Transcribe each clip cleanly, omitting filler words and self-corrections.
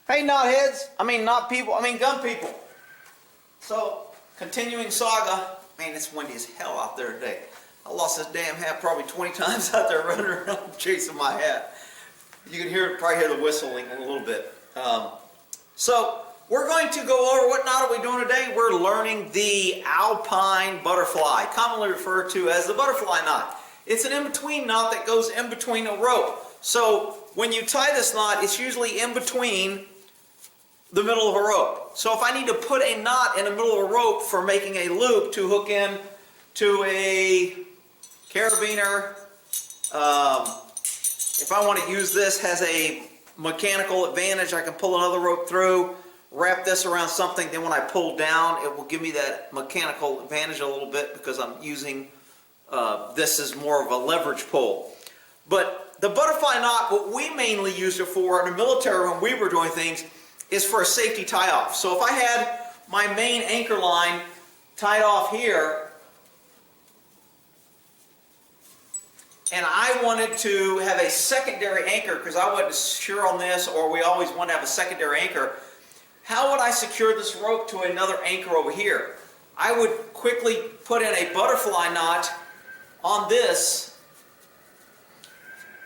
Hey knotheads, knot people, gun people. So, continuing saga. Man, it's windy as hell out there today. I lost this damn hat probably 20 times out there running around chasing my hat. You can probably hear the whistling in a little bit. So, we're going to go over what knot are we doing today. We're learning the Alpine butterfly, commonly referred to as the butterfly knot. It's an in-between knot that goes in between a rope. So, when you tie this knot, it's usually in between the middle of a rope. So if I need to put a knot in the middle of a rope for making a loop to hook in to a carabiner, if I want to use this as a mechanical advantage, I can pull another rope through, wrap this around something, then when I pull down, it will give me that mechanical advantage a little bit because I'm using this as more of a leverage pull. But the butterfly knot, what we mainly used it for in the military when we were doing things, is for a safety tie-off. So if I had my main anchor line tied off here, and I wanted to have a secondary anchor, because I wasn't sure on this, or we always want to have a secondary anchor, how would I secure this rope to another anchor over here? I would quickly put in a butterfly knot on this,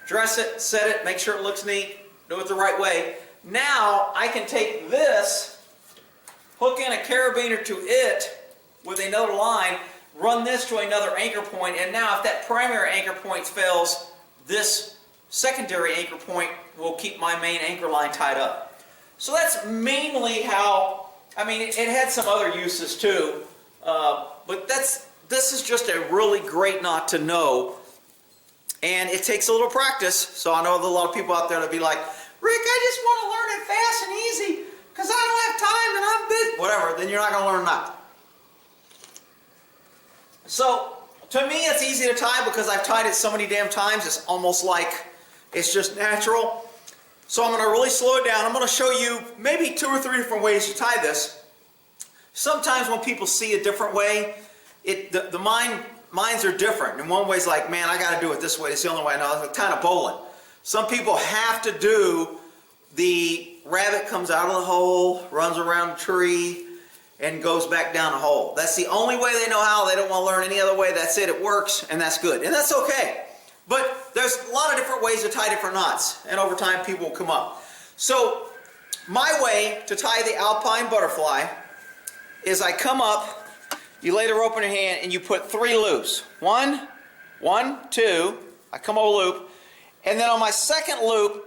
dress it, set it, make sure it looks neat, do it the right way. Now I can take this, hook in a carabiner to it with another line, run this to another anchor point, and now if that primary anchor point fails, this secondary anchor point will keep my main anchor line tied up. So that's mainly how, it had some other uses too, but this is just a really great knot to know, and it takes a little practice. So I know there's a lot of people out there that be like, Rick, I just want to learn it fast and easy because I don't have time and I'm busy. Whatever, then you're not going to learn that. So, to me it's easy to tie because I've tied it so many damn times, it's almost like it's just natural. So I'm going to really slow it down. I'm going to show you maybe 2 or 3 different ways to tie this. Sometimes when people see a different way, minds are different. And one way's like, man, I got to do it this way. It's the only way I know. It's kind of bowling. Some people have to do the rabbit comes out of the hole, runs around the tree, and goes back down the hole. That's the only way they know how. They don't want to learn any other way. That's it. It works, and that's good. And that's okay. But there's a lot of different ways to tie different knots, and over time people will come up. So my way to tie the Alpine butterfly is I come up, you lay the rope in your hand, and you put 3 loops. 1, 2, I come over a loop. And then on my second loop,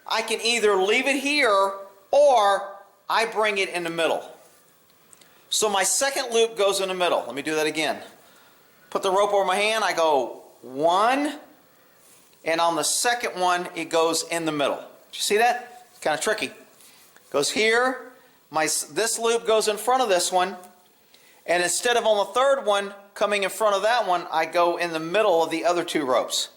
I can either leave it here or I bring it in the middle. So my second loop goes in the middle. Let me do that again. Put the rope over my hand, I go 1, and on the second one, it goes in the middle. Did you see that? It's kind of tricky. Goes here, this loop goes in front of this one, and instead of on the third one coming in front of that one, I go in the middle of the other 2 ropes.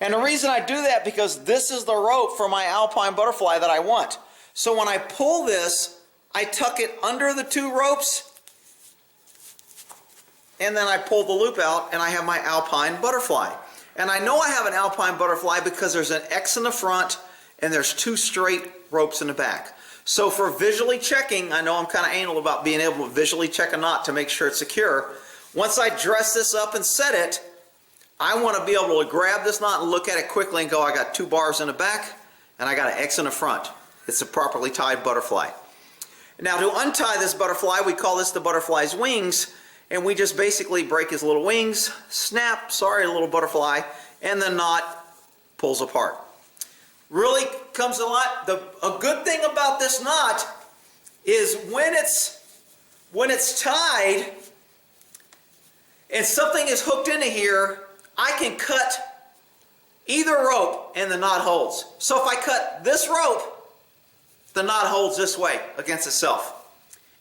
And the reason I do that because this is the rope for my Alpine butterfly that I want. So when I pull this, I tuck it under the 2 ropes, and then I pull the loop out and I have my Alpine butterfly. And I know I have an Alpine butterfly because there's an X in the front and there's 2 straight ropes in the back. So for visually checking, I know I'm kind of anal about being able to visually check a knot to make sure it's secure. Once I dress this up and set it, I want to be able to grab this knot and look at it quickly and go, I got 2 bars in the back and I got an X in the front. It's a properly tied butterfly. Now to untie this butterfly, we call this the butterfly's wings, and we just basically break his little wings, snap, sorry little butterfly, and the knot pulls apart. Really comes a lot. A good thing about this knot is when it's tied and something is hooked into here, I can cut either rope and the knot holds. So if I cut this rope, the knot holds this way against itself.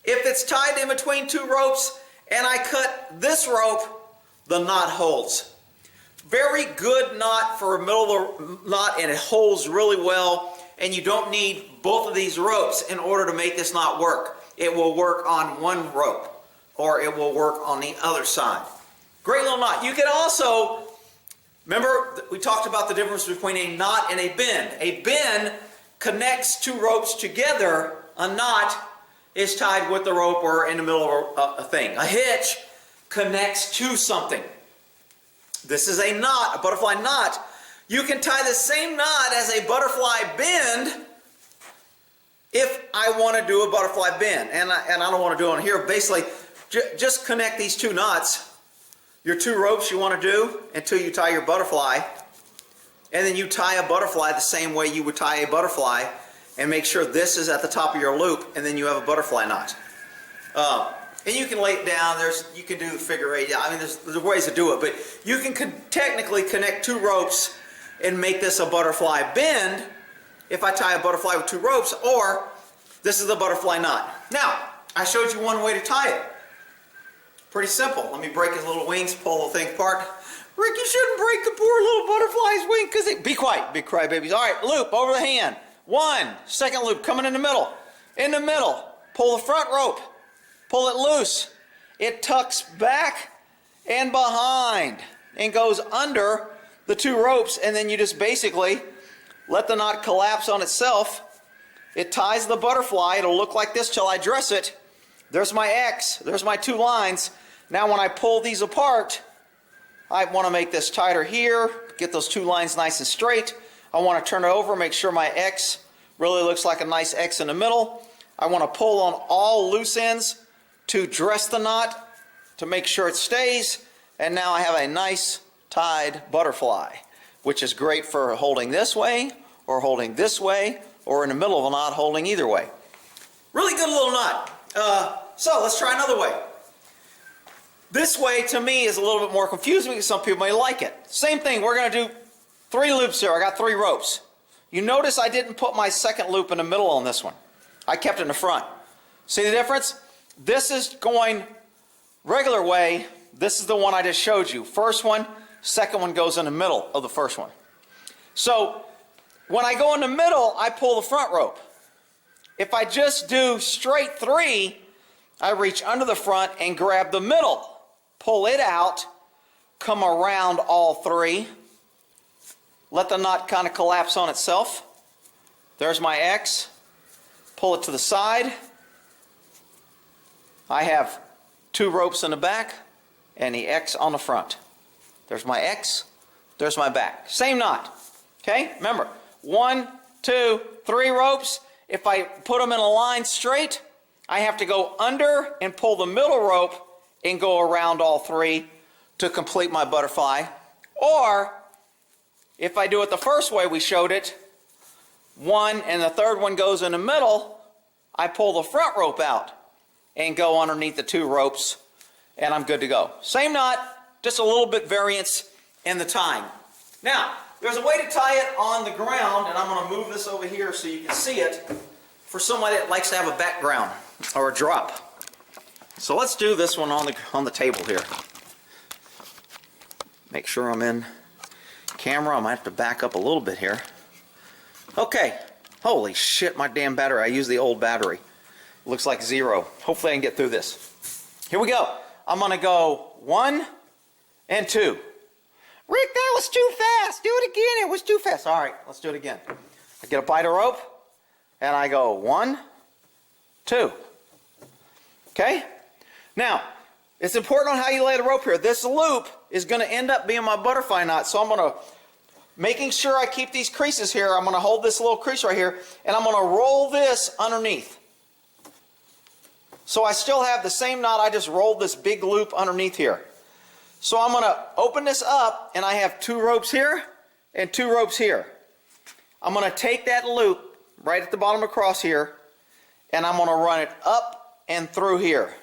If it's tied in between 2 ropes and I cut this rope, the knot holds. Very good knot for a middle knot, and it holds really well, and you don't need both of these ropes in order to make this knot work. It will work on one rope or it will work on the other side. Great little knot. You can also, remember we talked about the difference between a knot and a bend. A bend connects two ropes together. A knot is tied with the rope or in the middle of a thing. A hitch connects to something. This is a knot, a butterfly knot. You can tie the same knot as a butterfly bend if I want to do a butterfly bend. And I don't want to do it on here. Basically, just connect these two knots, your two ropes you want to do, until you tie your butterfly. And then you tie a butterfly the same way you would tie a butterfly, and make sure this is at the top of your loop, and then you have a butterfly knot. And you can lay it down. You can do the figure eight. I mean, there's ways to do it, but you can technically connect two ropes and make this a butterfly bend if I tie a butterfly with two ropes, or this is the butterfly knot. Now, I showed you one way to tie it. Pretty simple. Let me break his little wings, pull the thing apart. Rick, you shouldn't break the poor little butterfly's wing because it... Be quiet, big crybabies. All right, loop over the hand. One, second loop coming in the middle. In the middle, pull the front rope. Pull it loose. It tucks back and behind and goes under the two ropes, and then you just basically let the knot collapse on itself. It ties the butterfly. It'll look like this till I dress it. There's my X. There's my two lines. Now when I pull these apart, I want to make this tighter here, get those two lines nice and straight. I want to turn it over, make sure my X really looks like a nice X in the middle. I want to pull on all loose ends to dress the knot to make sure it stays. And now I have a nice tied butterfly, which is great for holding this way or holding this way or in the middle of a knot holding either way. Really good little knot. So let's try another way. This way to me is a little bit more confusing because some people may like it. Same thing, we're going to do 3 loops here. I got 3 ropes. You notice I didn't put my second loop in the middle on this one. I kept it in the front. See the difference? This is going regular way. This is the one I just showed you. First one, second one goes in the middle of the first one. So when I go in the middle, I pull the front rope. If I just do straight 3, I reach under the front and grab the middle. Pull it out, come around all 3, let the knot kind of collapse on itself. There's my X. Pull it to the side. I have 2 ropes in the back and the X on the front. There's my X, there's my back. Same knot. Okay, remember, 1, 2, 3 ropes. If I put them in a line straight, I have to go under and pull the middle rope and go around all 3 to complete my butterfly. Or, if I do it the first way we showed it, 1 and the third one goes in the middle, I pull the front rope out and go underneath the 2 ropes, and I'm good to go. Same knot, just a little bit variance in the tying. Now, there's a way to tie it on the ground, and I'm going to move this over here so you can see it, for somebody that likes to have a background or a drop. So let's do this one on the table here. Make sure I'm in camera. I might have to back up a little bit here. Okay. Holy shit, my damn battery. I used the old battery. Looks like 0. Hopefully I can get through this. Here we go. I'm going to go 1 and 2. Rick, that was too fast. Do it again. It was too fast. All right, let's do it again. I get a bite of rope, and I go 1, 2. Okay? Now, it's important on how you lay the rope here. This loop is going to end up being my butterfly knot, so I'm going to, making sure I keep these creases here, I'm going to hold this little crease right here, and I'm going to roll this underneath. So I still have the same knot, I just rolled this big loop underneath here. So I'm going to open this up, and I have 2 ropes here and 2 ropes here. I'm going to take that loop right at the bottom across here, and I'm going to run it up and through here.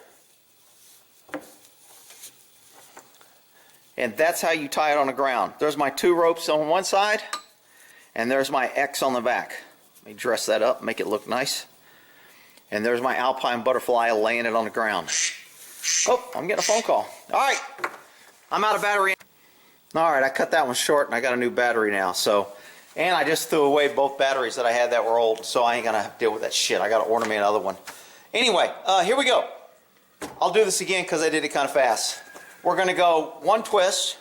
And that's how you tie it on the ground. There's my 2 ropes on one side, and there's my X on the back. Let me dress that up, make it look nice. And there's my Alpine butterfly laying it on the ground. Oh, I'm getting a phone call. All right, I'm out of battery. All right, I cut that one short, and I got a new battery now. So, and I just threw away both batteries that I had that were old, so I ain't gonna deal with that shit. I gotta order me another one. Anyway, here we go. I'll do this again because I did it kind of fast. We're going to go 1 twist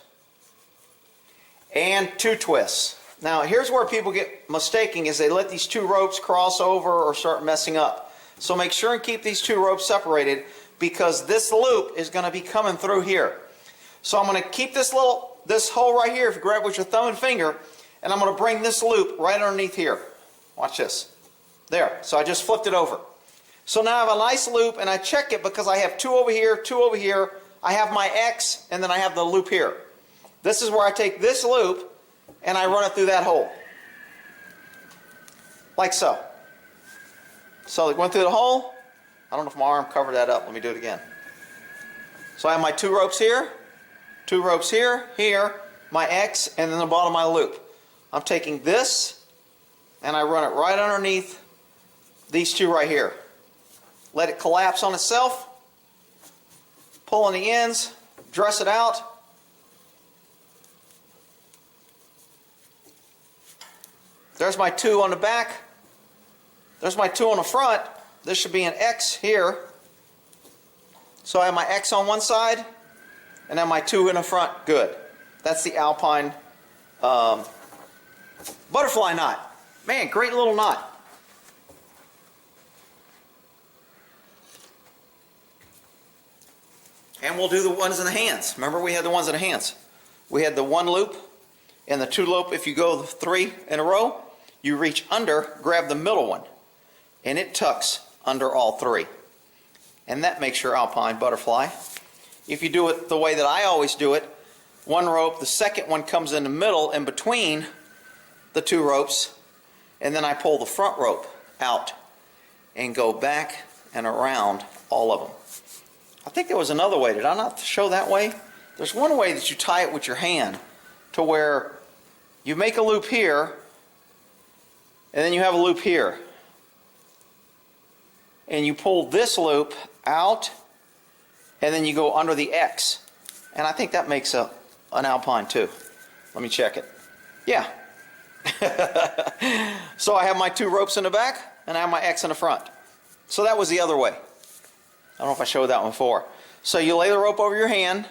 and 2 twists. Now here's where people get mistaken, is they let these two ropes cross over or start messing up. So make sure and keep these two ropes separated, because this loop is going to be coming through here. So I'm going to keep this hole right here, if you grab with your thumb and finger, and I'm going to bring this loop right underneath here. Watch this. There. So I just flipped it over. So now I have a nice loop, and I check it because I have two over here, two over here. I have my X, and then I have the loop here. This is where I take this loop and I run it through that hole. Like so. So it went through the hole. I don't know if my arm covered that up. Let me do it again. So I have my two ropes here, here, my X, and then the bottom of my loop. I'm taking this and I run it right underneath these two right here. Let it collapse on itself. Pull on the ends, dress it out. There's my two on the back. There's my two on the front. This should be an X here. So I have my X on one side and then my two in the front. Good. That's the Alpine butterfly knot. Man, great little knot. And we'll do the ones in the hands. Remember, we had the ones in the hands. We had the one loop and the two loop. If you go 3 in a row, you reach under, grab the middle one, and it tucks under all 3. And that makes your Alpine butterfly. If you do it the way that I always do it, one rope, the second one comes in the middle in between the two ropes, and then I pull the front rope out and go back and around all of them. I think there was another way. Did I not show that way? There's one way that you tie it with your hand to where you make a loop here and then you have a loop here. And you pull this loop out and then you go under the X. And I think that makes an Alpine too. Let me check it. Yeah. So I have my two ropes in the back and I have my X in the front. So that was the other way. I don't know if I showed that one before. So you lay the rope over your hand,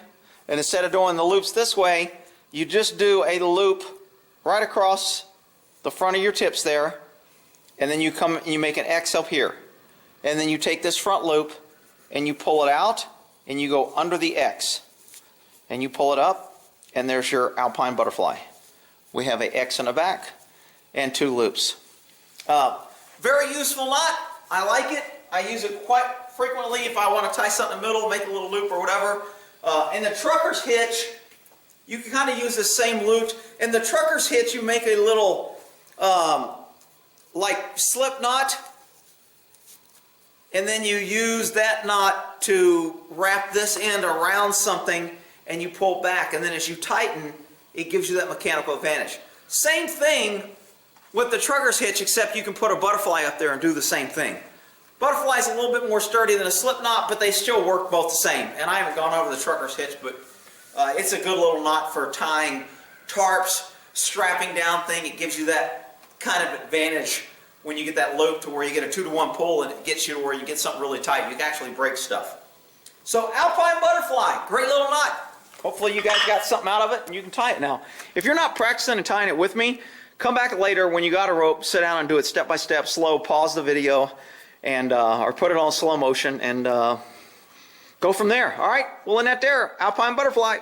and instead of doing the loops this way, you just do a loop right across the front of your tips there, and then you come and you make an X up here. And then you take this front loop and you pull it out and you go under the X. And you pull it up and there's your Alpine butterfly. We have a X in the back and two loops. Very useful knot. I like it. I use it quite frequently if I want to tie something in the middle, make a little loop or whatever. In the trucker's hitch, you can kind of use the same loop. In the trucker's hitch, you make a little like slip knot, and then you use that knot to wrap this end around something and you pull back, and then as you tighten, it gives you that mechanical advantage. Same thing with the trucker's hitch, except you can put a butterfly up there and do the same thing. Butterfly is a little bit more sturdy than a slip knot, but they still work both the same. And I haven't gone over the trucker's hitch, but it's a good little knot for tying tarps, strapping down thing. It gives you that kind of advantage when you get that loop to where you get a 2-to-1 pull and it gets you to where you get something really tight. You can actually break stuff. So Alpine butterfly, great little knot. Hopefully you guys got something out of it and you can tie it now. If you're not practicing and tying it with me, come back later when you got a rope, sit down and do it step by step, slow, pause the video, and or put it on slow motion and go from there. All right, we'll end that there. Alpine butterfly.